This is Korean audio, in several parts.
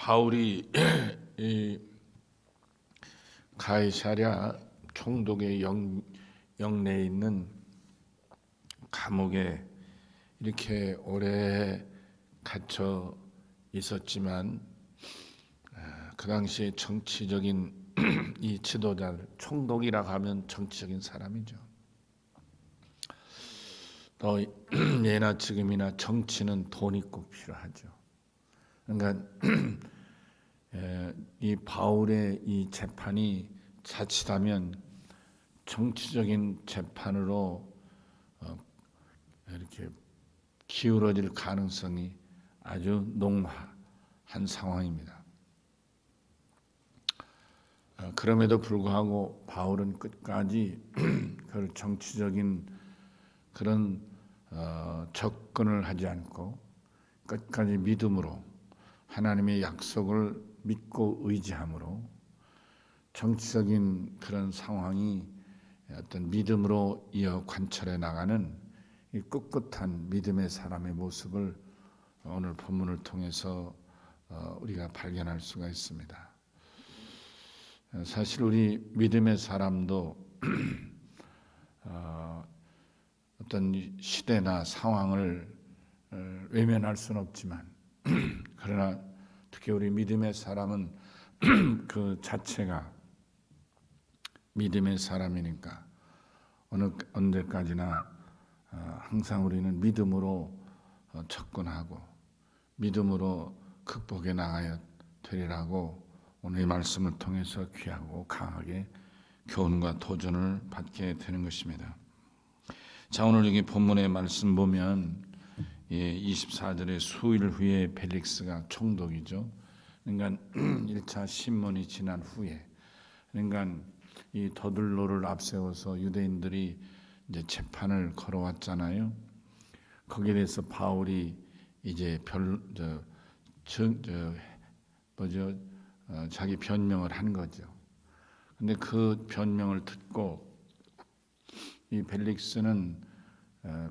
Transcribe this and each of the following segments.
바울이 이 가이사랴 총독의 영내에 있는 감옥에 이렇게 오래 갇혀 있었지만 그 당시에 정치적인 이 지도자들, 총독이라고 하면 정치적인 사람이죠. 또 예나 지금이나 정치는 돈이 꼭 필요하죠. 그러니까 이 바울의 이 재판이 자칫하면 정치적인 재판으로 이렇게 기울어질 가능성이 아주 농후한 상황입니다. 그럼에도 불구하고 바울은 끝까지 그 정치적인 그런 접근을 하지 않고 끝까지 믿음으로 하나님의 약속을 믿고 의지함으로 정치적인 그런 상황이 어떤 믿음으로 이어 관철해 나가는 이 꿋꿋한 믿음의 사람의 모습을 오늘 본문을 통해서 우리가 발견할 수가 있습니다. 사실 우리 믿음의 사람도 어떤 시대나 상황을 외면할 수는 없지만 그러나 특히 우리 믿음의 사람은 그 자체가 믿음의 사람이니까 어느 언제까지나 항상 우리는 믿음으로 접근하고 믿음으로 극복해 나가야 되리라고 오늘 이 말씀을 통해서 귀하고 강하게 교훈과 도전을 받게 되는 것입니다. 자, 오늘 여기 본문의 말씀 보면 24절에 수일 후에 벨릭스가 총독이죠. 그러니까 1차 신문이 지난 후에, 그러니까 이 더들로를 앞세워서 유대인들이 이제 재판을 걸어왔잖아요. 거기에 대해서 바울이 이제 자기 변명을 한 거죠. 근데 그 변명을 듣고 이 벨릭스는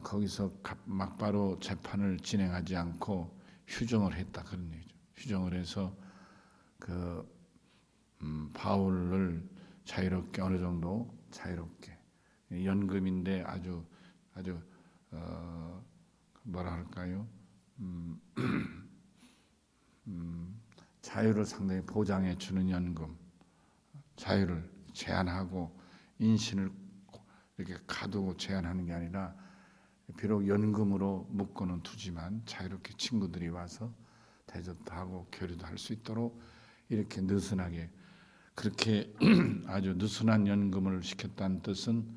거기서 막바로 재판을 진행하지 않고 휴정을 했다, 그런 얘기죠. 휴정을 해서 그 바울을 자유롭게, 어느 정도 자유롭게, 연금인데 아주 뭐라 할까요? 자유를 상당히 보장해 주는 연금, 자유를 제한하고 인신을 이렇게 가두고 제한하는 게 아니라 비록 연금으로 묶어는 두지만 자유롭게 친구들이 와서 대접도 하고 교류도 할 수 있도록 이렇게 느슨하게, 그렇게 아주 느슨한 연금을 시켰다는 뜻은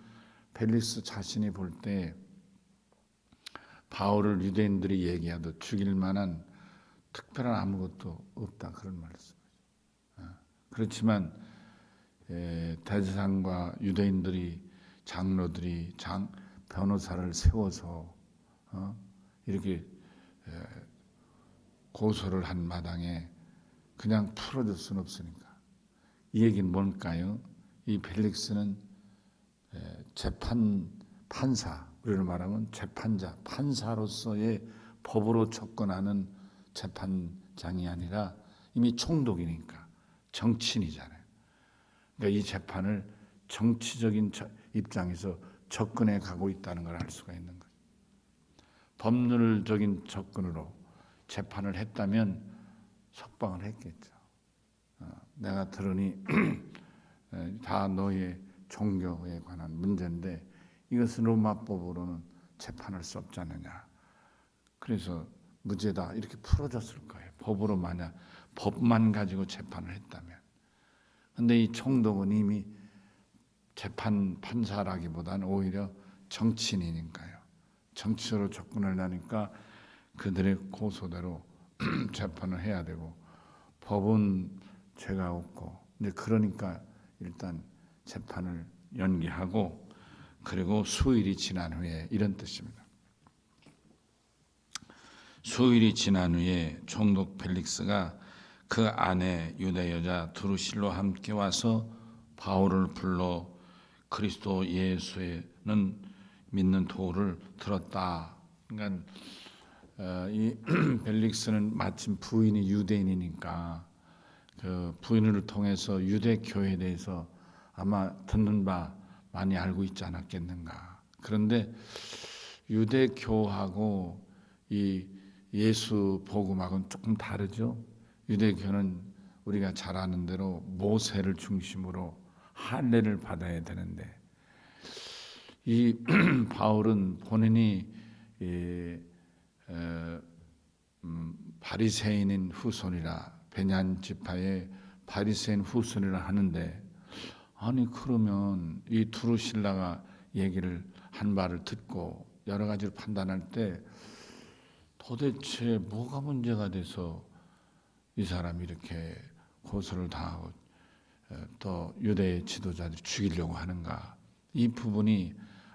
벨릭스 자신이 볼 때 바울을 유대인들이 얘기하듯 죽일 만한 특별한 아무것도 없다, 그런 말씀이죠. 그렇지만 대제사장과 유대인들이, 장로들이 변호사를 세워서 이렇게 고소를 한 마당에 그냥 풀어줄 수는 없으니까. 이 얘기는 뭘까요? 이 벨릭스는 판사, 우리로 말하면 재판자, 판사로서의 법으로 접근하는 재판장이 아니라 이미 총독이니까 정치인이잖아요. 그러니까 이 재판을 정치적인 입장에서 접근해 가고 있다는 걸 알 수가 있는 거죠. 법률적인 접근으로 재판을 했다면 석방을 했겠죠. 내가 들으니 다 너의 종교에 관한 문제인데 이것은 로마법으로는 재판할 수 없지 않느냐. 그래서 무죄다 이렇게 풀어줬을 거예요. 법으로 만약 법만 가지고 재판을 했다면. 그런데 이 총독은 이미 판사라기보다는 오히려 정치인이니까요. 정치적으로 접근을 하니까 그들의 고소대로 재판을 해야 되고 법은 죄가 없고, 근데 그러니까 일단 재판을 연기하고 그리고 수일이 지난 후에, 이런 뜻입니다. 수일이 지난 후에 총독 벨릭스가 그 아내 유대 여자 드루실로 함께 와서 바울을 불러 그리스도 예수에는 믿는 도를 들었다. 그러니까 이 벨릭스는 마침 부인이 유대인이니까 그 부인을 통해서 유대 교회에 대해서 아마 듣는 바 많이 알고 있지 않았겠는가. 그런데 유대교하고 이 예수 복음하고는 조금 다르죠. 유대교는 우리가 잘 아는 대로 모세를 중심으로 할례를 받아야 되는데 이 바울은 본인이 바리새인인 후손이라 베냐민 지파의 바리새인 후손이라 하는데 아니 그러면 이 두루실라가 얘기를 한 말을 듣고 여러 가지로 판단할 때 도대체 뭐가 문제가 돼서 이 사람이 이렇게 고소를 당하고 또 유대 지도자들이 죽이려고 하는가, 이 부분이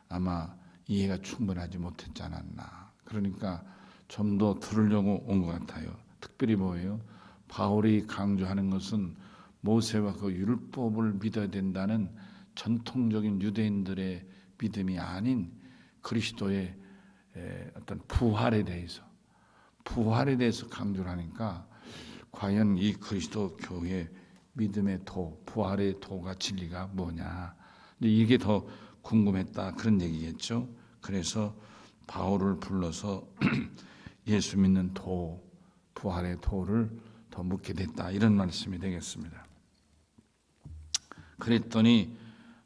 아마 이해가 충분하지 못했지 않았나. 그러니까 좀 더 들으려고 온 것 같아요. 특별히 뭐예요? 바울이 강조하는 것은 모세와 그 율법을 믿어야 된다는 전통적인 유대인들의 믿음이 아닌 그리스도의 어떤 부활에 대해서 강조를 하니까 과연 이 그리스도 교회의 믿음의 도, 부활의 도가 진리가 뭐냐, 이게 더 궁금했다, 그런 얘기겠죠. 그래서 바울을 불러서 예수 믿는 도, 부활의 도를 더 묻게 됐다, 이런 말씀이 되겠습니다. 그랬더니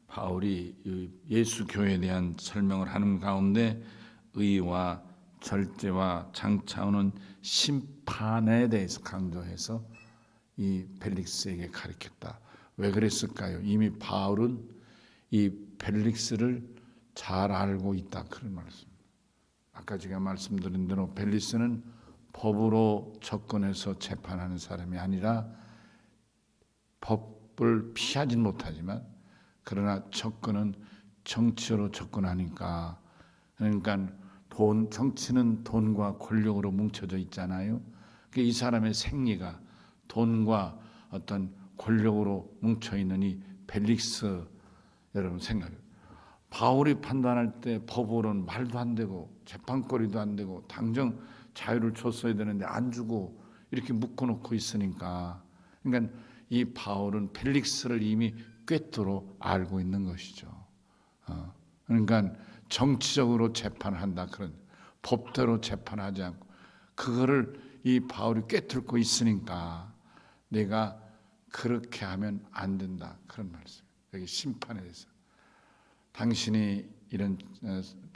바울이 예수 교회에 대한 설명을 하는 가운데 의와 절제와 장차오는 심판에 대해서 강조해서 이 벨릭스에게 가르쳤다. 왜 그랬을까요? 이미 바울은 이 벨릭스를 잘 알고 있다, 그런 말씀. 아까 제가 말씀드린 대로 벨릭스는 법으로 접근해서 재판하는 사람이 아니라 법을 피하진 못하지만 그러나 접근은 정치로 접근하니까, 그러니까 정치는 돈과 권력으로 뭉쳐져 있잖아요. 이 사람의 생리가 돈과 어떤 권력으로 뭉쳐 있는 이 벨릭스, 여러분 생각해요. 바울이 판단할 때 법으로는 말도 안 되고 재판거리도 안 되고 당장 자유를 줬어야 되는데 안 주고 이렇게 묶어놓고 있으니까, 그러니까 이 바울은 벨릭스를 이미 꿰뚫어 알고 있는 것이죠. 그러니까 정치적으로 재판을 한다, 그런 법대로 재판하지 않고 그거를 이 바울이 꿰뚫고 있으니까 내가 그렇게 하면 안 된다, 그런 말씀. 여기 심판에 대해서 당신이 이런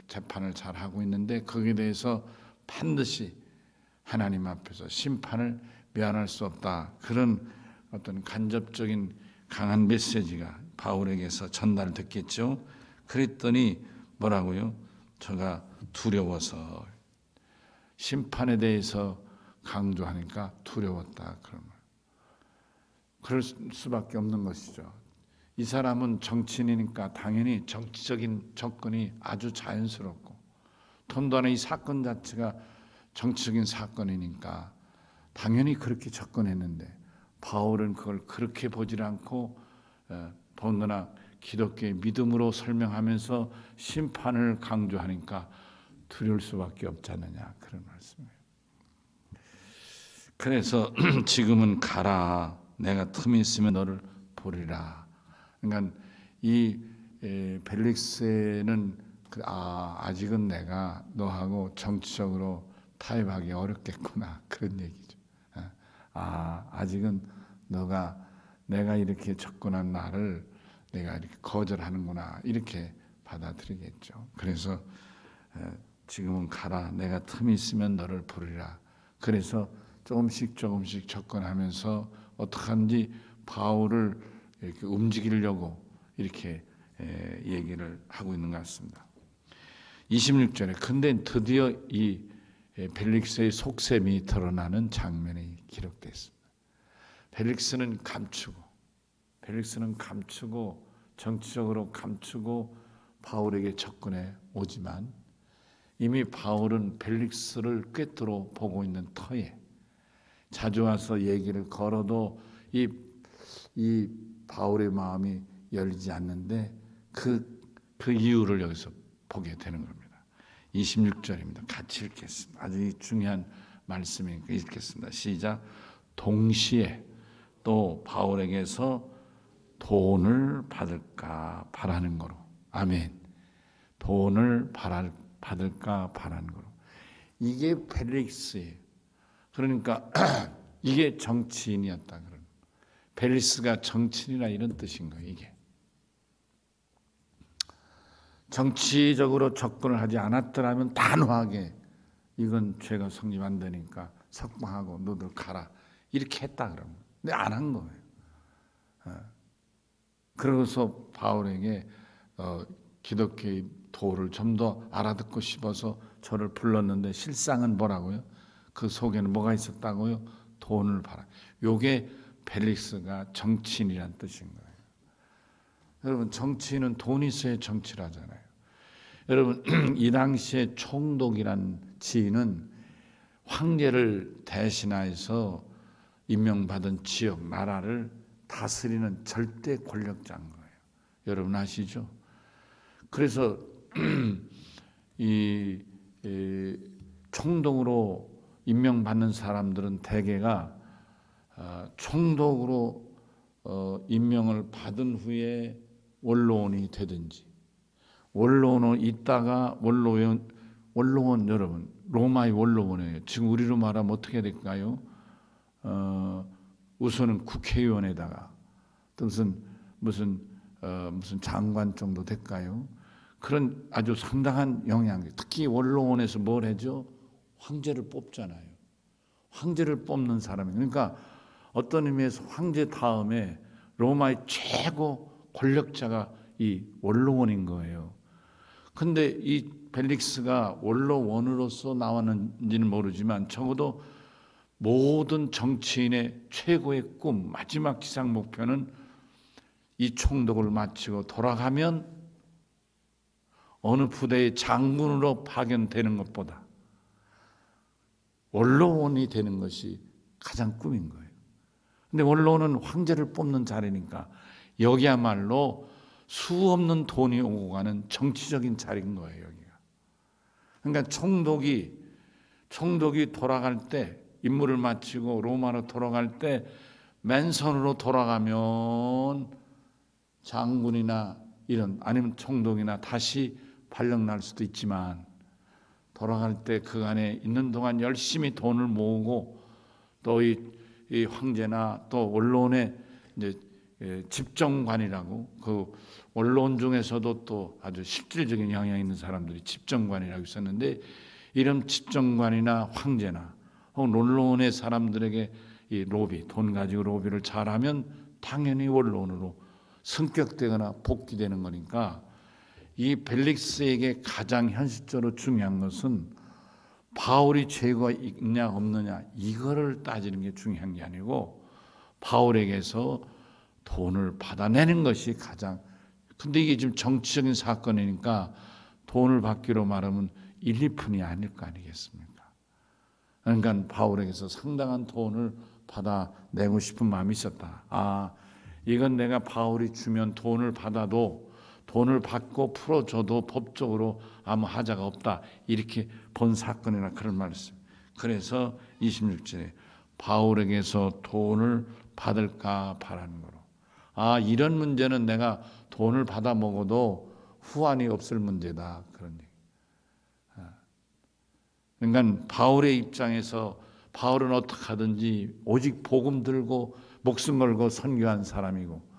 재판을 잘 하고 있는데 거기에 대해서 반드시 하나님 앞에서 심판을 면할 수 없다, 그런 어떤 간접적인 강한 메시지가 바울에게서 전달됐겠죠. 그랬더니 뭐라고요? 저가 두려워서, 심판에 대해서 강조하니까 두려웠다, 그런 말. 그럴 수밖에 없는 것이죠. 이 사람은 정치인이니까 당연히 정치적인 접근이 아주 자연스럽고, 더군다나 이 사건 자체가 정치적인 사건이니까 당연히 그렇게 접근했는데 바울은 그걸 그렇게 보질 않고 더군다나 기독교의 믿음으로 설명하면서 심판을 강조하니까 두려울 수밖에 없지 않느냐, 그런 말씀이에요. 그래서 지금은 가라, 내가 틈이 있으면 너를 보리라. 그러니까 이 벨릭스는 아직은 내가 너하고 정치적으로 타협하기 어렵겠구나, 그런 얘기죠. 아직은 내가 이렇게 접근한 나를 내가 이렇게 거절하는구나, 이렇게 받아들이겠죠. 그래서 지금은 가라, 내가 틈이 있으면 너를 부르리라. 그래서 조금씩 접근하면서 어떡하는지 바울을 이렇게 움직이려고 이렇게 얘기를 하고 있는 것 같습니다. 26절에 근데 드디어 이 벨릭스의 속셈이 드러나는 장면이 기록됐습니다. 벨릭스는 감추고 정치적으로 감추고 바울에게 접근해 오지만 이미 바울은 벨릭스를 꿰뚫어 보고 있는 터에 자주 와서 얘기를 걸어도 이 바울의 마음이 열리지 않는데 그 이유를 여기서 보게 되는 겁니다. 26절입니다. 같이 읽겠습니다. 아주 중요한 말씀이니까 읽겠습니다. 시작. 동시에 또 바울에게서 돈을 받을까 바라는 거로. 아멘. 돈을 받을까 바라는 거로. 이게 벨릭스예요. 그러니까 이게 정치인이었다. 그런. 벨릭스가 정치인이라 이런 뜻인 거예요. 이게. 정치적으로 접근을 하지 않았더라면 단호하게 이건 죄가 성립 안 되니까 석방하고 너들 가라 이렇게 했다 그러면. 근데 안 한 거예요. 그래서 바울에게 기독교의 도를 좀 더 알아듣고 싶어서 저를 불렀는데 실상은 뭐라고요? 그 속에는 뭐가 있었다고요? 돈을 받아. 요게 벨릭스가 정치인이란 뜻인 거예요. 여러분 정치인은 돈이 있어야 정치를 하잖아요. 여러분 이 당시에 총독이란 지위는 황제를 대신하여서 임명받은 지역 나라를 다스리는 절대 권력자인 거예요. 여러분 아시죠? 그래서 이 총독으로 임명받는 사람들은 대개가 총독으로 임명을 받은 후에 원로원이 되든지 원로원은 있다가 원로원 여러분 로마의 원로원이에요. 지금 우리로 말하면 어떻게 될까요? 우선은 국회의원에다가 또 무슨 장관 정도 될까요? 그런 아주 상당한 영향. 특히 원로원에서 뭘 해죠? 황제를 뽑잖아요. 황제를 뽑는 사람이. 그러니까 어떤 의미에서 황제 다음에 로마의 최고 권력자가 이 원로원인 거예요. 근데 이 벨릭스가 원로원으로서 나왔는지는 모르지만 적어도 모든 정치인의 최고의 꿈, 마지막 지상 목표는 이 총독을 마치고 돌아가면 어느 부대의 장군으로 파견되는 것보다 원로원이 되는 것이 가장 꿈인 거예요. 근데 원로원은 황제를 뽑는 자리니까 여기야말로 수 없는 돈이 오고 가는 정치적인 자리인 거예요, 여기가. 그러니까 총독이 돌아갈 때 임무를 마치고 로마로 돌아갈 때 맨손으로 돌아가면 장군이나 이런 아니면 총독이나 다시 발령날 수도 있지만 돌아갈 때 그 안에 있는 동안 열심히 돈을 모으고 또 이 황제나 또 원로원의 이제 집정관이라고 그 원로원 중에서도 또 아주 실질적인 영향이 있는 사람들이 집정관이라고 있었는데 이런 집정관이나 황제나 혹은 원로원의 사람들에게 이 로비 돈 가지고 로비를 잘하면 당연히 원로원으로 승격되거나 복귀되는 거니까 이 벨릭스에게 가장 현실적으로 중요한 것은 바울이 죄가 있냐 없느냐 이거를 따지는 게 중요한 게 아니고 바울에게서 돈을 받아내는 것이 가장. 근데 이게 지금 정치적인 사건이니까 돈을 받기로 말하면 1, 2푼이 아닐 거 아니겠습니까? 그러니까 바울에게서 상당한 돈을 받아내고 싶은 마음이 있었다. 아, 이건 내가 바울이 주면 돈을 받아도 돈을 받고 풀어줘도 법적으로 아무 하자가 없다. 이렇게 본 사건이나 그런 말씀. 그래서 26절에 바울에게서 돈을 받을까 바라는 거로. 아, 이런 문제는 내가 돈을 받아 먹어도 후환이 없을 문제다. 그런 얘기. 그러니까 바울의 입장에서 바울은 어떻게 하든지 오직 복음 들고 목숨 걸고 선교한 사람이고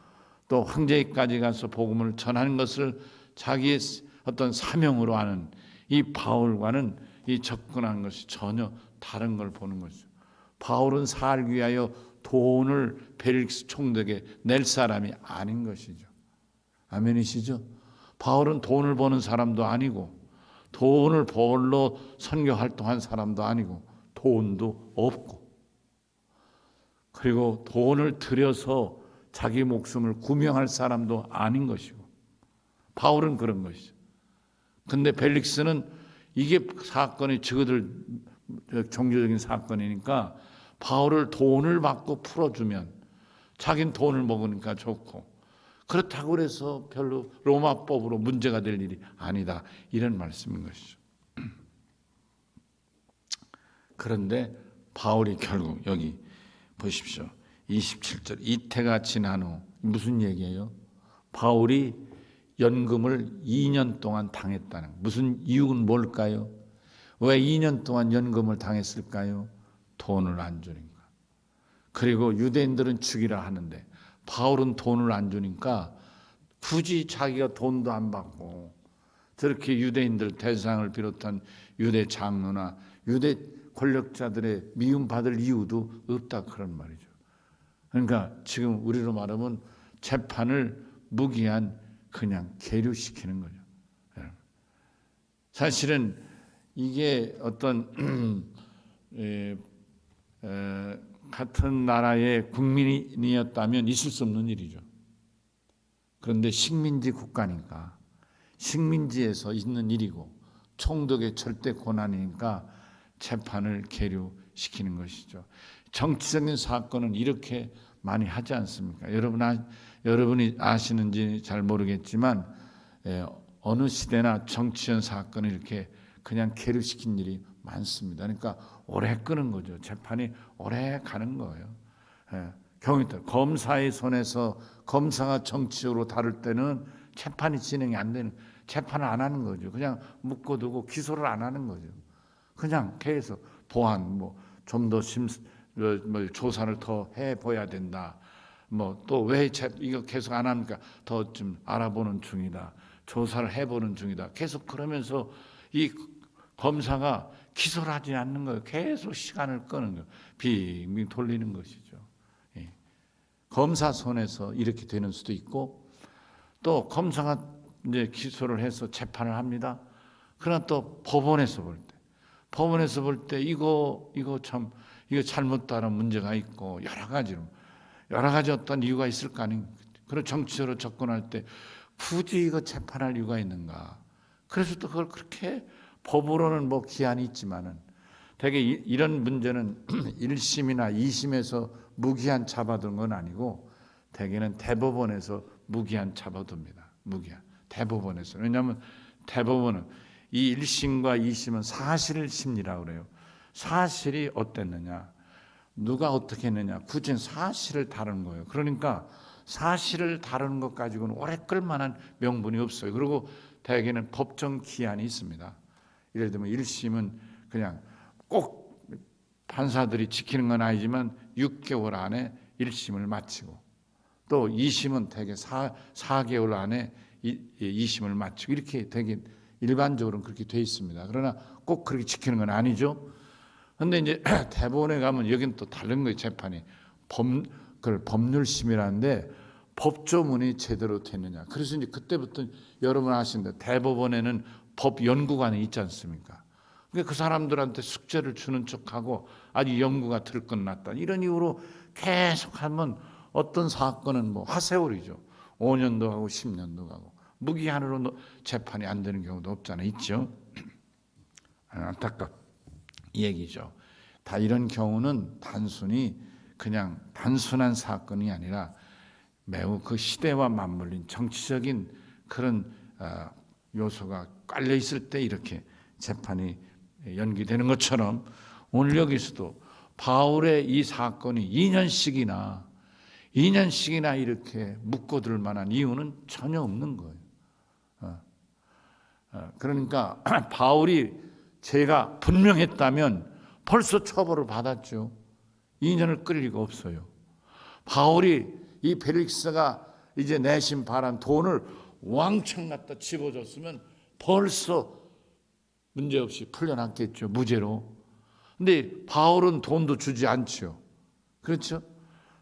또 황제까지 가서 복음을 전하는 것을 자기의 어떤 사명으로 하는 이 바울과는 이 접근한 것이 전혀 다른 걸 보는 거죠. 바울은 살기 위하여 돈을 벨릭스 총독에게 낼 사람이 아닌 것이죠. 아멘이시죠? 바울은 돈을 버는 사람도 아니고 돈을 벌러 선교 활동한 사람도 아니고 돈도 없고 그리고 돈을 들여서 자기 목숨을 구명할 사람도 아닌 것이고 바울은 그런 것이죠. 근데 벨릭스는 이게 사건이 저들 종교적인 사건이니까 바울을 돈을 받고 풀어주면 자기는 돈을 먹으니까 좋고 그렇다고 해서 별로 로마법으로 문제가 될 일이 아니다. 이런 말씀인 것이죠. 그런데 바울이 결국 여기 보십시오. 27절 이태가 지난 후 무슨 얘기예요? 바울이 연금을 2년 동안 당했다는 무슨 이유는 뭘까요? 왜 2년 동안 연금을 당했을까요? 돈을 안 주니까. 그리고 유대인들은 죽이라 하는데 바울은 돈을 안 주니까 굳이 자기가 돈도 안 받고 저렇게 유대인들 대상을 비롯한 유대 장로나 유대 권력자들의 미움받을 이유도 없다 그런 말이죠. 그러니까 지금 우리로 말하면 재판을 무기한 그냥 계류시키는 거죠. 사실은 이게 어떤 같은 나라의 국민이었다면 있을 수 없는 일이죠. 그런데 식민지 국가니까 식민지에서 있는 일이고 총독의 절대 권한이니까 재판을 계류시키는 것이죠. 정치적인 사건은 이렇게 많이 하지 않습니까? 여러분이 아시는지 잘 모르겠지만 어느 시대나 정치적 사건을 이렇게 그냥 계류시킨 일이 많습니다. 그러니까 오래 끄는 거죠. 재판이 오래 가는 거예요. 경우 있다. 검사의 손에서 검사가 정치적으로 다룰 때는 재판이 진행이 안 되는, 재판을 안 하는 거죠. 그냥 묶어두고 기소를 안 하는 거죠. 그냥 계속 보안, 좀 더 조사를 더 해봐야 된다. 또 왜 이거 계속 안 합니까? 더 좀 알아보는 중이다. 조사를 해보는 중이다. 계속 그러면서 이 검사가 기소를 하지 않는 거예요. 계속 시간을 끄는 거예요. 빙빙 돌리는 것이죠. 검사 손에서 이렇게 되는 수도 있고 또 검사가 이제 기소를 해서 재판을 합니다. 그러나 또 법원에서 볼 때 이거 잘못다는 문제가 있고 여러 가지 어떤 이유가 있을 거 아닙니까? 그런 정치적으로 접근할 때 굳이 이거 재판할 이유가 있는가? 그래서 또 그걸 그렇게 법으로는 기한이 있지만은 되게 이런 문제는 1심이나 2심에서 무기한 잡아둔 건 아니고 대개는 대법원에서 무기한 잡아둡니다. 무기한 대법원에서. 왜냐하면 대법원은 이 1심과 2심은 사실 심리라고 그래요. 사실이 어땠느냐, 누가 어떻게 했느냐, 굳이 사실을 다루는 거예요. 그러니까 사실을 다루는 것 가지고는 오래 끌만한 명분이 없어요. 그리고 대개는 법정 기한이 있습니다. 예를 들면 1심은 그냥 꼭 판사들이 지키는 건 아니지만 6개월 안에 1심을 마치고 또 2심은 대개 4개월 안에 2심을 마치고 이렇게 되게 일반적으로는 그렇게 돼 있습니다. 그러나 꼭 그렇게 지키는 건 아니죠. 그런데 이제 대법원에 가면 여기는 또 다른 거예요. 재판이 그걸 법률심이라는데 법조문이 제대로 됐느냐. 그래서 이제 그때부터 여러분 아시는데 대법원에는 법연구관이 있지 않습니까? 그러니까 그 사람들한테 숙제를 주는 척하고 아직 연구가 들끝났다. 이런 이유로 계속하면 어떤 사건은 하세월이죠. 5년도 가고 10년도 가고 무기한으로 재판이 안 되는 경우도 없잖아요. 있죠. 안타깝 이 얘기죠. 다 이런 경우는 그냥 단순한 사건이 아니라 매우 그 시대와 맞물린 정치적인 그런 요소가 깔려 있을 때 이렇게 재판이 연기되는 것처럼 오늘 여기서도 바울의 이 사건이 2년씩이나 이렇게 묶어둘 만한 이유는 전혀 없는 거예요. 그러니까 바울이 죄가 분명했다면 벌써 처벌을 받았죠. 2년을 끌 리가 없어요. 바울이 이 펠릭스가 이제 내심 바란 돈을 왕창 갖다 집어줬으면 벌써 문제없이 풀려났겠죠. 무죄로. 근데 바울은 돈도 주지 않죠. 그렇죠?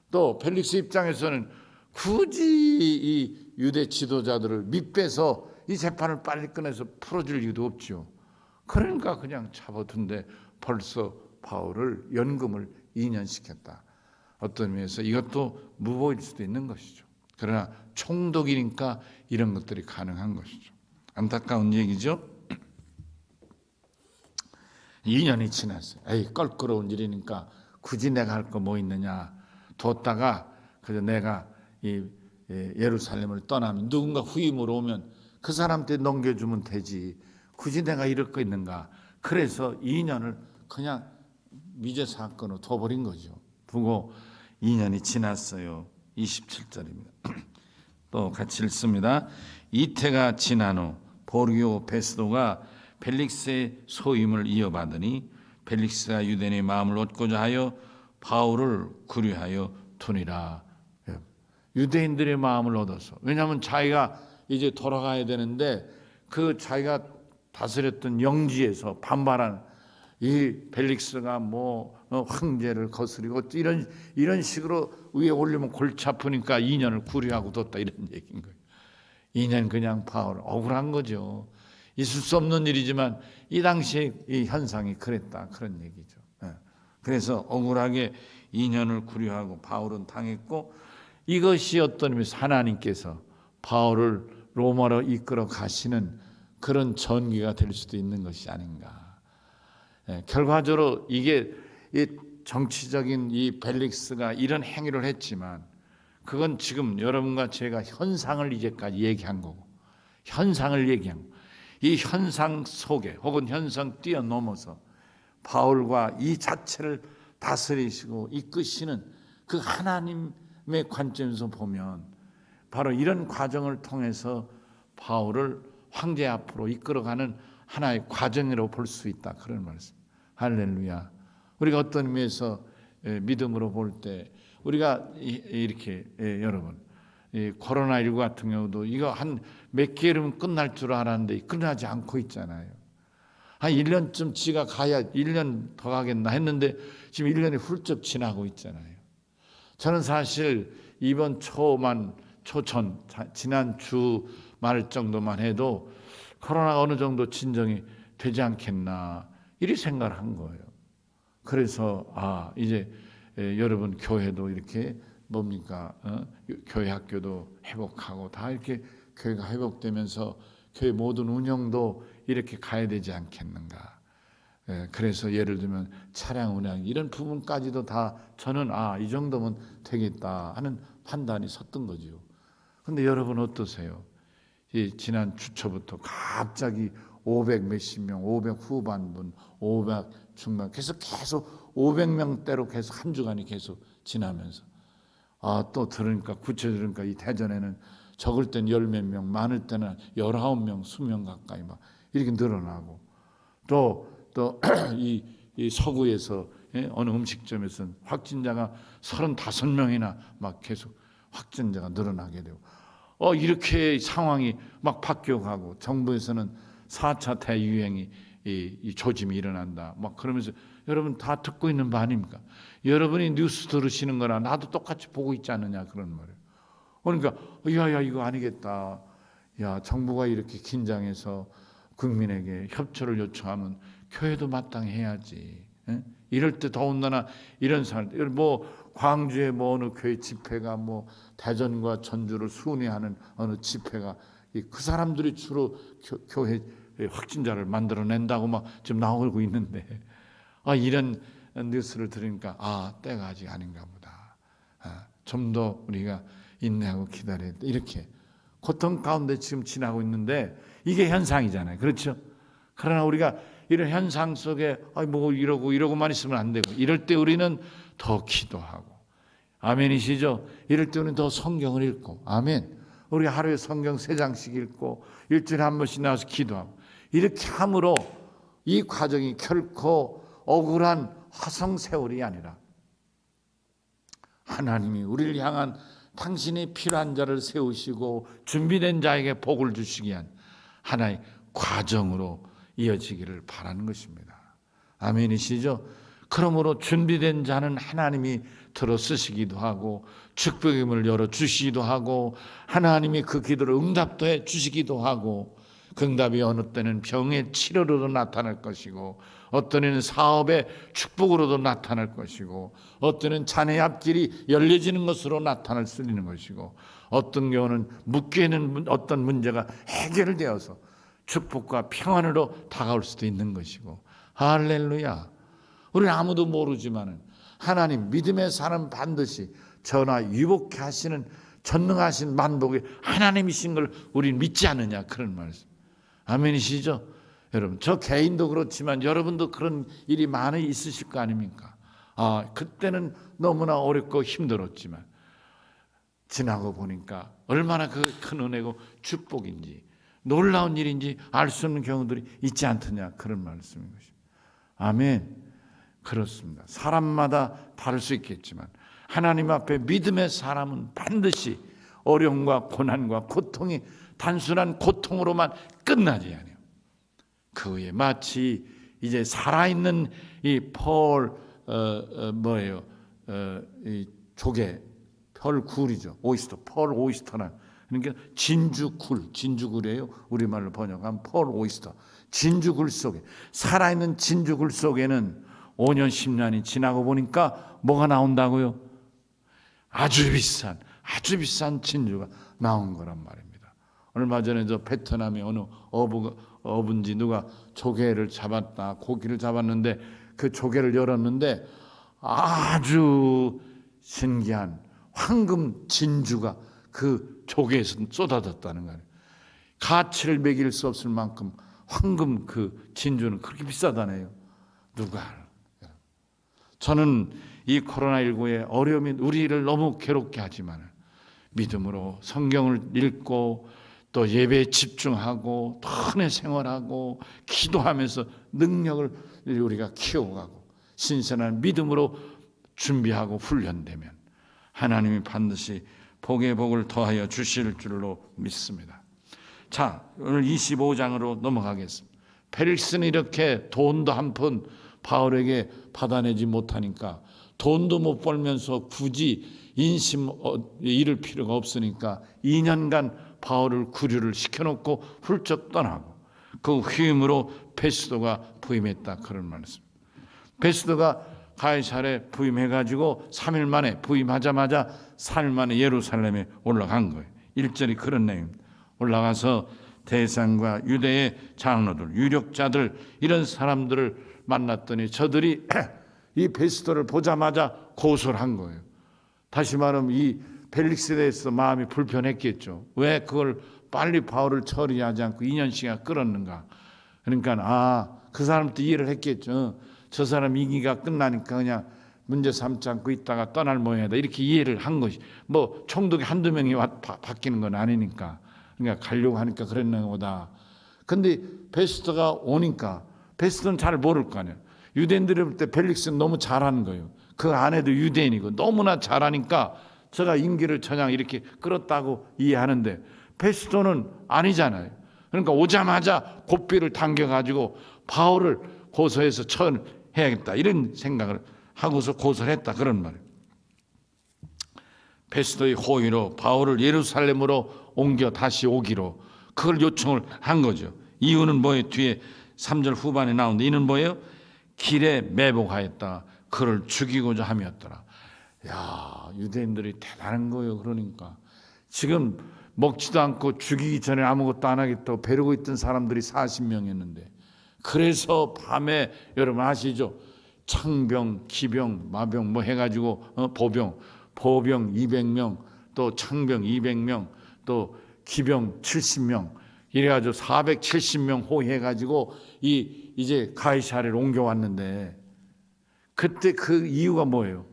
또 펠릭스 입장에서는 굳이 이 유대 지도자들을 밑배서 이 재판을 빨리 끝내서 풀어줄 이유도 없죠. 그러니까 그냥 잡아둔데 벌써 바울을 연금을 2년 시켰다. 어떤 의미에서 이것도 무보일 수도 있는 것이죠. 그러나 총독이니까 이런 것들이 가능한 것이죠. 안타까운 얘기죠. 2년이 지났어요. 껄끄러운 일이니까 굳이 내가 할 거 뭐 있느냐 뒀다가 그래서 내가 이 예루살렘을 떠나면 누군가 후임으로 오면 그 사람한테 넘겨주면 되지. 굳이 내가 이럴 거 있는가. 그래서 2년을 그냥 미제 사건으로 둬버린 거죠. 두고 2년이 지났어요. 27절입니다. 또 같이 읽습니다. 이태가 지난 후 보르기오 베스도가 펠릭스의 소임을 이어받으니 펠릭스가 유대인의 마음을 얻고자 하여 바울을 구류하여 두니라. 유대인들의 마음을 얻어서, 왜냐하면 자기가 이제 돌아가야 되는데 그 자기가 다스렸던 영지에서 반발한 이 벨릭스가 황제를 거스리고 이런 식으로 위에 올리면 골치 아프니까 2년을 구류하고 뒀다, 이런 얘기인 거예요. 2년 그냥 바울 억울한 거죠. 있을 수 없는 일이지만 이 당시에 이 현상이 그랬다, 그런 얘기죠. 그래서 억울하게 2년을 구류하고 바울은 당했고, 이것이 어떤 의미에서 하나님께서 바울을 로마로 이끌어 가시는 그런 전기가 될 수도 있는 것이 아닌가. 결과적으로 이게 이 정치적인 이 벨릭스가 이런 행위를 했지만 그건 지금 여러분과 제가 현상을 이제까지 얘기한 거고, 현상을 얘기한 거고, 이 현상 속에 혹은 현상 뛰어넘어서 바울과 이 자체를 다스리시고 이끄시는 그 하나님의 관점에서 보면 바로 이런 과정을 통해서 바울을 황제 앞으로 이끌어가는 하나의 과정이라고 볼 수 있다, 그런 말씀. 할렐루야. 우리가 어떤 의미에서 믿음으로 볼 때 우리가 이렇게 여러분, 코로나19 같은 경우도 이거 한 몇 개월이면 끝날 줄 알았는데 끝나지 않고 있잖아요. 한 1년쯤 지가 가야 1년 더 가겠나 했는데 지금 1년이 훌쩍 지나고 있잖아요. 저는 사실 이번 지난 주말 정도만 해도 코로나가 어느 정도 진정이 되지 않겠나 이렇게 생각을 한 거예요. 그래서 이제 여러분 교회도 이렇게 교회 학교도 회복하고 다 이렇게 교회가 회복되면서 교회 모든 운영도 이렇게 가야 되지 않겠는가. 그래서 예를 들면 차량 운영 이런 부분까지도 다 저는 이 정도면 되겠다 하는 판단이 섰던 거죠. 그런데 여러분 어떠세요? 지난 주초부터 갑자기 500 몇십 명, 500 후반분, 500 중반 계속 500명대로 계속 한 주간이 계속 지나면서 또 들으니까 구체적으니까 이 대전에는 적을 땐 10몇 명, 많을 때는 19명, 20명 가까이 막 이렇게 늘어나고, 또 이 서구에서 어느 음식점에서는 확진자가 35명이나 막 계속 확진자가 늘어나게 되고, 이렇게 상황이 막 바뀌어가고, 정부에서는 4차 대유행이 이 조짐이 일어난다 막 그러면서 여러분 다 듣고 있는 바 아닙니까? 여러분이 뉴스 들으시는 거나 나도 똑같이 보고 있지 않느냐, 그런 말이에요. 그러니까 야 이거 아니겠다. 야, 정부가 이렇게 긴장해서 국민에게 협조를 요청하면 교회도 마땅히 해야지. 이럴 때 더군다나 이런 사람들, 광주에 어느 교회 집회가 대전과 전주를 순회하는 어느 집회가 그 사람들이 주로 교회 확진자를 만들어낸다고 막 지금 나오고 있는데, 이런 뉴스를 들으니까 때가 아직 아닌가 보다. 좀 더 우리가 인내하고 기다려야 돼. 이렇게 고통 가운데 지금 지나고 있는데 이게 현상이잖아요. 그렇죠? 그러나 우리가 이런 현상 속에 이러고만 있으면 안 되고, 이럴 때 우리는 더 기도하고, 아멘이시죠? 이럴 때 우리는 더 성경을 읽고, 아멘. 우리 하루에 성경 3장씩 읽고 일주일에 한 번씩 나와서 기도하고, 이렇게 함으로 이 과정이 결코 억울한 화성세월이 아니라 하나님이 우리를 향한 당신이 필요한 자를 세우시고 준비된 자에게 복을 주시기 위한 하나의 과정으로 이어지기를 바라는 것입니다. 아멘이시죠? 그러므로 준비된 자는 하나님이 들어 쓰시기도 하고 축복의 문을 열어 주시기도 하고 하나님이 그 기도를 응답도 해 주시기도 하고, 그 응답이 어느 때는 병의 치료로도 나타날 것이고, 어떤 때는 사업의 축복으로도 나타날 것이고, 어떤 때는 자녀의 앞길이 열려지는 것으로 나타날 수 있는 것이고, 어떤 경우는 묶여있는 어떤 문제가 해결되어서 축복과 평안으로 다가올 수도 있는 것이고. 할렐루야. 우리는 아무도 모르지만은 하나님 믿음의 사람 반드시 전하 유복케 하시는 전능하신 만복의 하나님이신 걸 우리는 믿지 않느냐, 그런 말씀. 아멘이시죠? 여러분, 저 개인도 그렇지만 여러분도 그런 일이 많이 있으실 거 아닙니까? 그때는 너무나 어렵고 힘들었지만 지나고 보니까 얼마나 그 큰 은혜고 축복인지, 놀라운 일인지 알 수 없는 경우들이 있지 않더냐, 그런 말씀인 것입니다. 아멘. 그렇습니다. 사람마다 다를 수 있겠지만 하나님 앞에 믿음의 사람은 반드시 어려움과 고난과 고통이 단순한 고통으로만 끝나지 않아요. 그 후에 마치 이제 살아있는 이 이 조개, 펄굴이죠. 오이스터, 펄 오이스터나, 그러니까 진주굴이에요. 우리말로 번역하면 펄 오이스터. 진주굴 속에, 살아있는 진주굴 속에는 5년 10년이 지나고 보니까 뭐가 나온다고요? 아주 비싼 진주가 나온 거란 말입니다. 얼마 전에 저 베트남의 어느 어부인지 누가 조개를 잡았다, 고기를 잡았는데 그 조개를 열었는데 아주 신기한 황금 진주가 그 조개에서 쏟아졌다는 거예요. 가치를 매길 수 없을 만큼 황금 그 진주는 그렇게 비싸다네요. 누가 알아요? 저는 이 코로나19의 어려움이 우리를 너무 괴롭게 하지만 믿음으로 성경을 읽고 또 예배에 집중하고 또 은혜 생활하고 기도하면서 능력을 우리가 키워가고 신선한 믿음으로 준비하고 훈련되면 하나님이 반드시 복의 복을 더하여 주실 줄로 믿습니다. 자, 오늘 25장으로 넘어가겠습니다. 펠릭스는 이렇게 돈도 한 푼 바울에게 받아내지 못하니까, 돈도 못 벌면서 굳이 인심 잃을 필요가 없으니까 2년간 바울을 구류를 시켜놓고 훌쩍 떠나고 그 후임으로 베스도가 부임했다, 그런 말씀. 베스도가 가이사랴에 부임해가지고 3일 만에, 부임하자마자 3일 만에 예루살렘에 올라간 거예요. 1절이 그런 내용입니다. 올라가서 대상과 유대의 장로들, 유력자들, 이런 사람들을 만났더니 저들이 이 베스도를 보자마자 고소를 한 거예요. 다시 말하면 이 펠릭스에 대해서 마음이 불편했겠죠. 왜 그걸 빨리 바울을 처리하지 않고 2년씩이나 끌었는가. 그러니까 그 사람도 이해를 했겠죠. 저 사람 임기가 끝나니까 그냥 문제 삼지 않고 있다가 떠날 모양이다, 이렇게 이해를 한 것이, 뭐 총독이 한두 명이 바뀌는 건 아니니까, 그러니까 가려고 하니까 그랬나 보다. 근데 베스도가 오니까, 베스도는 잘 모를 거 아니에요. 유대인들이 볼 때 펠릭스는 너무 잘하는 거예요. 그 아내도 유대인이고 너무나 잘하니까 제가 임기를 전향 이렇게 끌었다고 이해하는데, 베스도는 아니잖아요. 그러니까 오자마자 고삐를 당겨가지고 바울을 고소해서 처형해야겠다, 이런 생각을 하고서 고소를 했다, 그런 말이에요. 베스도의 호의로 바울을 예루살렘으로 옮겨 다시 오기로 그걸 요청을 한 거죠. 이유는 뭐예요? 뒤에 3절 후반에 나오는데, 이는 뭐예요? 길에 매복하였다, 그를 죽이고자 함이었더라. 야, 유대인들이 대단한 거예요. 그러니까 지금 먹지도 않고 죽이기 전에 아무것도 안 하겠다고 벼르고 있던 사람들이 40명이었는데, 그래서 밤에 여러분 아시죠? 창병, 기병, 마병 뭐 해가지고 보병 200명, 또 창병 200명, 또 기병 70명, 이래가지고 470명 호위해가지고 이제 가이사랴를 옮겨왔는데, 그때 그 이유가 뭐예요?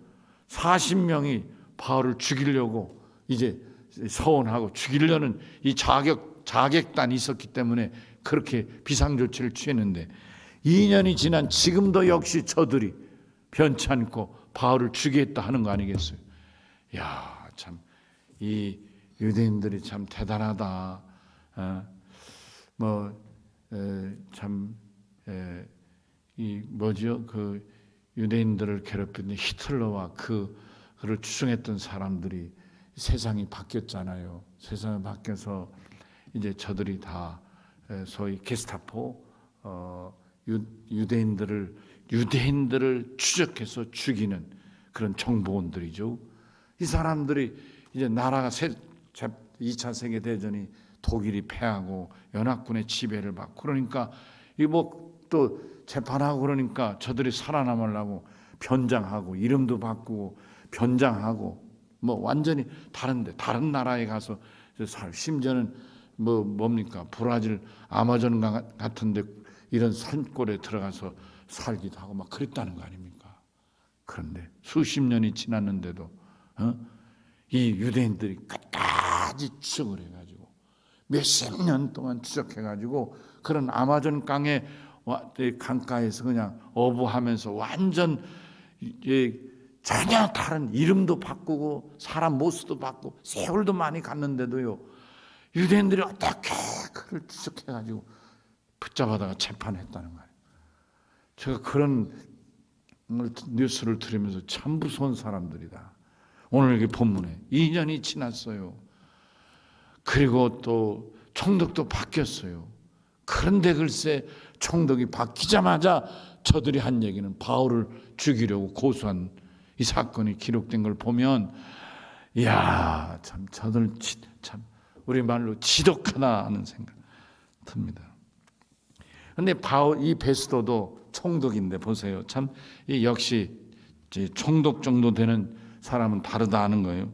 40명이 바울을 죽이려고 이제 서원하고 죽이려는 이 자객단이 있었기 때문에 그렇게 비상조치를 취했는데, 2년이 지난 지금도 역시 저들이 변치 않고 바울을 죽이겠다 하는 거 아니겠어요? 야, 참 이 유대인들이 참 대단하다. 그 유대인들을 괴롭히는 히틀러와 그를 추종했던 사람들이, 세상이 바뀌었잖아요. 세상이 바뀌어서 이제 저들이 다 소위 게스타포, 유대인들을 추적해서 죽이는 그런 정보원들이죠. 이 사람들이 이제 나라가 2차 세계대전이 독일이 패하고 연합군의 지배를 받고 그러니까 이 뭐 또 재판하고 그러니까 저들이 살아남으려고 변장하고 이름도 바꾸고 변장하고 뭐 완전히 다른 나라에 가서 심지어는 뭡니까 브라질 아마존 같은데 이런 산골에 들어가서 살기도 하고 막 그랬다는 거 아닙니까? 그런데 수십 년이 지났는데도 이 유대인들이 끝까지 추적을 해가지고 몇십 년 동안 추적해가지고 그런 아마존 강가에서 그냥 어부하면서 완전 전혀 다른 이름도 바꾸고 사람 모습도 바꾸고 세월도 많이 갔는데도요, 유대인들이 어떻게 그를 추적해가지고 붙잡아다가 재판했다는 거예요. 제가 그런 뉴스를 들으면서 참 무서운 사람들이다. 오늘 이 본문에 2년이 지났어요. 그리고 또 총독도 바뀌었어요. 그런데 글쎄 총독이 바뀌자마자 저들이 한 얘기는 바울을 죽이려고 고소한 이 사건이 기록된 걸 보면, 이야, 참 저들 참 우리말로 지독하다 하는 생각 듭니다. 근데 이 베스도도 총독인데 보세요. 참 역시 총독 정도 되는 사람은 다르다 하는 거예요.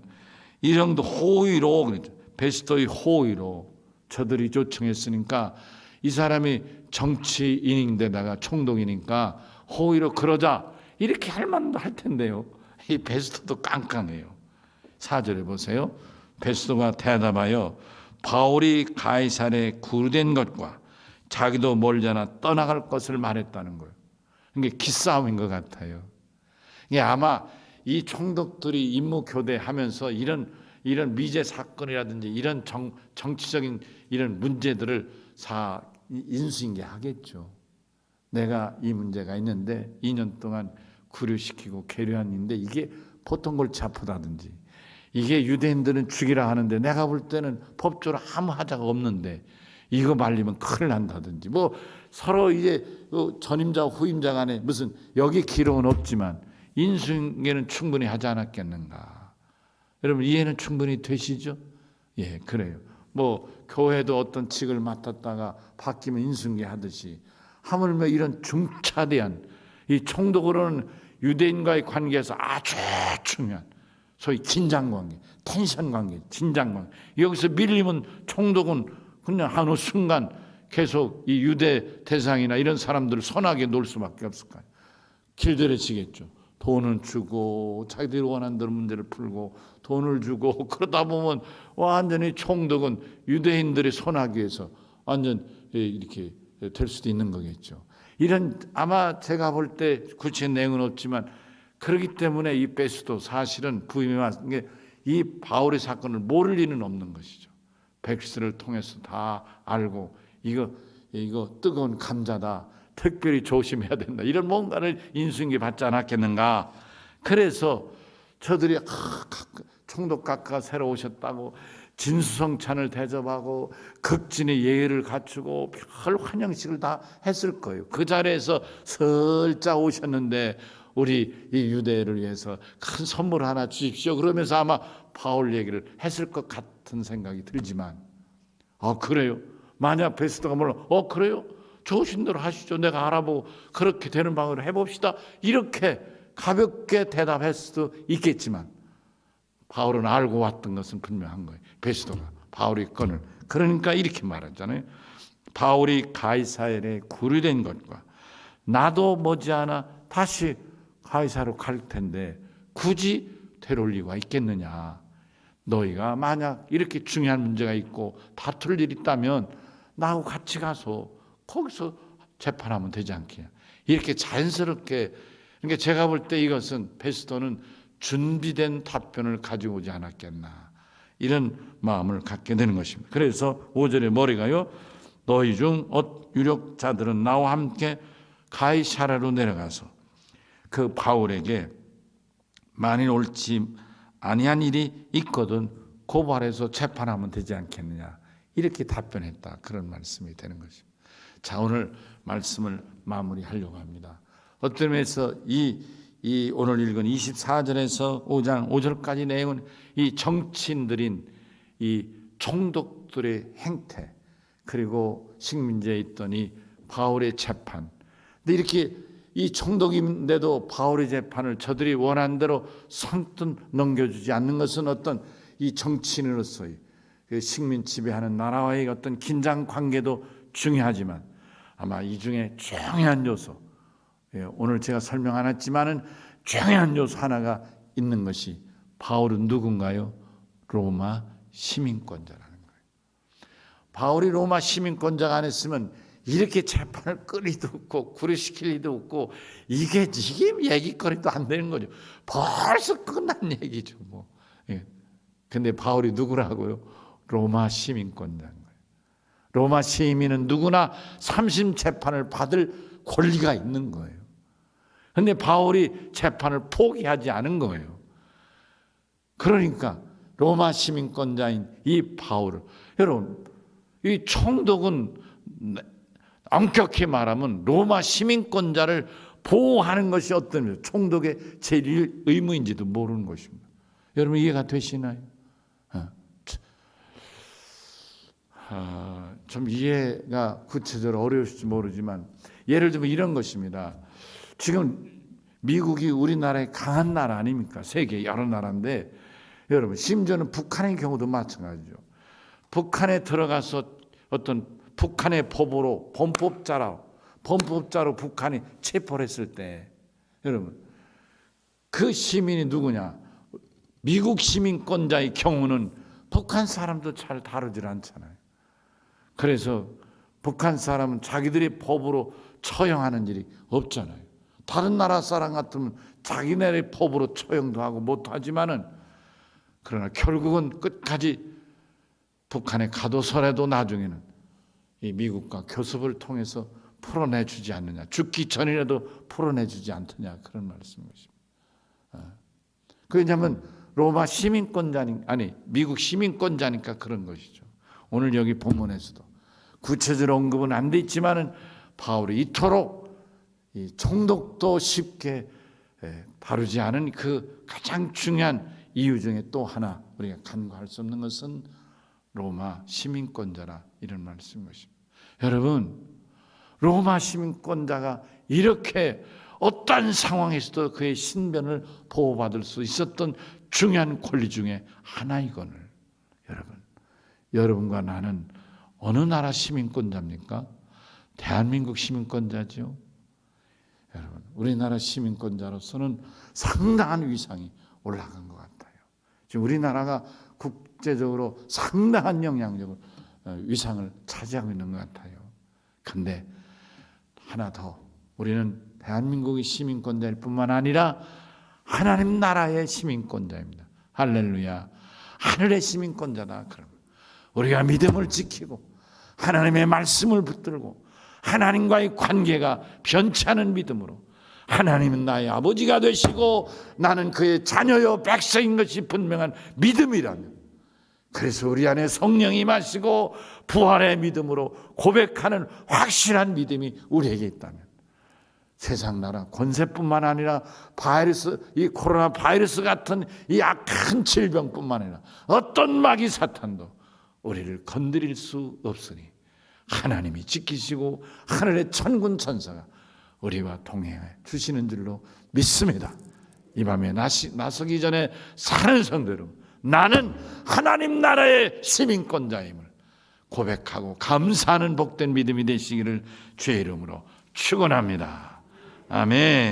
이 정도 호의로, 그랬죠. 베스도의 호의로 저들이 요청했으니까 이 사람이 정치인인데다가 총독이니까 호의로 그러자 이렇게 할 만도 할 텐데요. 이 베스도도 깡깡해요. 4절에 보세요. 베스도가 대답하여 바울이 가이사랴에 구류된 것과 자기도 멀지 않아 떠나갈 것을 말했다는 거예요. 이게 기싸움인 것 같아요. 이게 아마 이 총독들이 임무 교대하면서 이런 미제 사건이라든지 이런 정치적인 이런 문제들을 다 인수인계하겠죠. 내가 이 문제가 있는데 2년 동안 구류시키고 계류한인데 이게 보통 골치 아프다든지 이게 유대인들은 죽이라 하는데 내가 볼 때는 법적으로 아무 하자가 없는데 이거 말리면 큰일 난다든지 뭐 서로 이제 전임자와 후임자 간에 무슨 여기 기록은 없지만 인수인계는 충분히 하지 않았겠는가. 여러분 이해는 충분히 되시죠? 예, 그래요. 뭐 교회도 어떤 직을 맡았다가 바뀌면 인수인계 하듯이 하물며 이런 중차대한 이 총독으로는 유대인과의 관계에서 아주 중요한 소위 긴장관계, 텐션관계, 긴장관계. 여기서 밀리면 총독은 그냥 어느 순간 계속 이 유대 대상이나 이런 사람들을 선하게 놀 수밖에 없을 거예요. 길들여지겠죠. 돈을 주고 자기들이 원하는 대로 문제를 풀고 돈을 주고 그러다 보면 완전히 총독은 유대인들이 선하기 위해서 완전 이렇게 될 수도 있는 거겠죠. 이런 아마 제가 볼 때 구체적인 내용은 없지만 그렇기 때문에 이 베스도 사실은 부임에 왔은 게 이 바울의 사건을 모를 리는 없는 것이죠. 백스를 통해서 다 알고 이거 뜨거운 감자다. 특별히 조심해야 된다. 이런 뭔가를 인수인계 받지 않았겠는가. 그래서 저들이 총독 각하가 새로 오셨다고 진수성찬을 대접하고 극진의 예의를 갖추고 별 환영식을 다 했을 거예요. 그 자리에서 슬쩍 오셨는데 우리 이 유대를 위해서 큰 선물 하나 주십시오. 그러면서 아마 바울 얘기를 했을 것 같은 생각이 들지만 그래요? 만약 베스도가 몰라 그래요? 좋으신 대로 하시죠. 내가 알아보고 그렇게 되는 방법으로 해봅시다. 이렇게 가볍게 대답할 수도 있겠지만 바울은 알고 왔던 것은 분명한 거예요. 베스도가 바울의 건을. 그러니까 이렇게 말하잖아요. 바울이 가이사랴에 구류된 것과 나도 머지않아 다시 가이사랴로 갈 텐데 굳이 되돌릴 리가 있겠느냐. 너희가 만약 이렇게 중요한 문제가 있고 다툴 일이 있다면 나하고 같이 가서 거기서 재판하면 되지 않겠냐. 이렇게 자연스럽게. 그러니까 제가 볼 때 이것은 베스도는 준비된 답변을 가지고 오지 않았겠나. 이런 마음을 갖게 되는 것입니다. 그래서 5절에 뭐래가요? 너희 중 유력자들은 나와 함께 가이사랴로 내려가서 그 바울에게 만일 옳지 아니한 일이 있거든 고발해서 재판하면 되지 않겠느냐. 이렇게 답변했다. 그런 말씀이 되는 것입니다. 자, 오늘 말씀을 마무리하려고 합니다. 어떤 면에서 이 오늘 읽은 24절에서 5장 5절까지 내용은 이 정치인들인 이 총독들의 행태 그리고 식민지에 있던 이 바울의 재판. 근데 이렇게 이 총독인데도 바울의 재판을 저들이 원하는 대로 선뜻 넘겨주지 않는 것은 어떤 이 정치인으로서의 그 식민 지배하는 나라와의 어떤 긴장 관계도 중요하지만 아마 이 중에 중요한 요소, 오늘 제가 설명 안 했지만은 중요한 요소 하나가 있는 것이 바울은 누군가요? 로마 시민권자라는 거예요. 바울이 로마 시민권자가 안 했으면 이렇게 재판을 끌 리도 없고 구류시킬 리도 없고 이게 얘기거리도 안 되는 거죠. 벌써 끝난 얘기죠. 뭐. 근데 바울이 누구라고요? 로마 시민권자인 거예요. 로마 시민은 누구나 삼심 재판을 받을 권리가 있는 거예요. 근데 바울이 재판을 포기하지 않은 거예요. 그러니까 로마 시민권자인 이 바울을, 여러분, 이 총독은 엄격히 말하면 로마 시민권자를 보호하는 것이 어떤 총독의 제일 의무인지도 모르는 것입니다. 여러분 이해가 되시나요? 좀 이해가 구체적으로 어려우실지 모르지만 예를 들면 이런 것입니다. 지금 미국이 우리나라의 강한 나라 아닙니까? 세계 여러 나라인데 여러분 심지어는 북한의 경우도 마찬가지죠. 북한에 들어가서 어떤 북한의 법으로 범법자로 북한이 체포를 했을 때 여러분 그 시민이 누구냐? 미국 시민권자의 경우는 북한 사람도 잘 다루질 않잖아요. 그래서 북한 사람은 자기들의 법으로 처형하는 일이 없잖아요. 다른 나라 사람 같으면 자기네의 법으로 처형도 하고 못하지만은 그러나 결국은 끝까지 북한에 가둬서라도 나중에는 이 미국과 교섭을 통해서 풀어내주지 않느냐, 죽기 전이라도 풀어내주지 않느냐 그런 말씀인 것입니다. 왜냐하면 로마 시민권자니 미국 시민권자니까 그런 것이죠. 오늘 여기 본문에서도 구체적으로 언급은 안 돼 있지만은 바울이 이토록 이 총독도 쉽게 다루지 않은 그 가장 중요한 이유 중에 또 하나 우리가 간과할 수 없는 것은 로마 시민권자라 이런 말씀인 것입니다. 여러분 로마 시민권자가 이렇게 어떠한 상황에서도 그의 신변을 보호받을 수 있었던 중요한 권리 중에 하나이거늘 여러분과 나는 어느 나라 시민권자입니까? 대한민국 시민권자죠. 여러분 우리나라 시민권자로서는 상당한 위상이 올라간 것 같아요. 지금 우리나라가 국제적으로 상당한 영향력을 위상을 차지하고 있는 것 같아요. 그런데 하나 더 우리는 대한민국의 시민권자일 뿐만 아니라 하나님 나라의 시민권자입니다. 할렐루야. 하늘의 시민권자다. 그러면 우리가 믿음을 지키고 하나님의 말씀을 붙들고 하나님과의 관계가 변치 않은 믿음으로 하나님은 나의 아버지가 되시고 나는 그의 자녀요 백성인 것이 분명한 믿음이라면 그래서 우리 안에 성령이 임하시고 부활의 믿음으로 고백하는 확실한 믿음이 우리에게 있다면 세상 나라 권세뿐만 아니라 이 코로나 바이러스 같은 이 악한 질병뿐만 아니라 어떤 마귀 사탄도 우리를 건드릴 수 없으니 하나님이 지키시고 하늘의 천군 천사가 우리와 동행해 주시는 줄로 믿습니다. 이 밤에 나서기 전에 사는 성도로 나는 하나님 나라의 시민권자임을 고백하고 감사하는 복된 믿음이 되시기를 주의 이름으로 축원합니다. 아멘.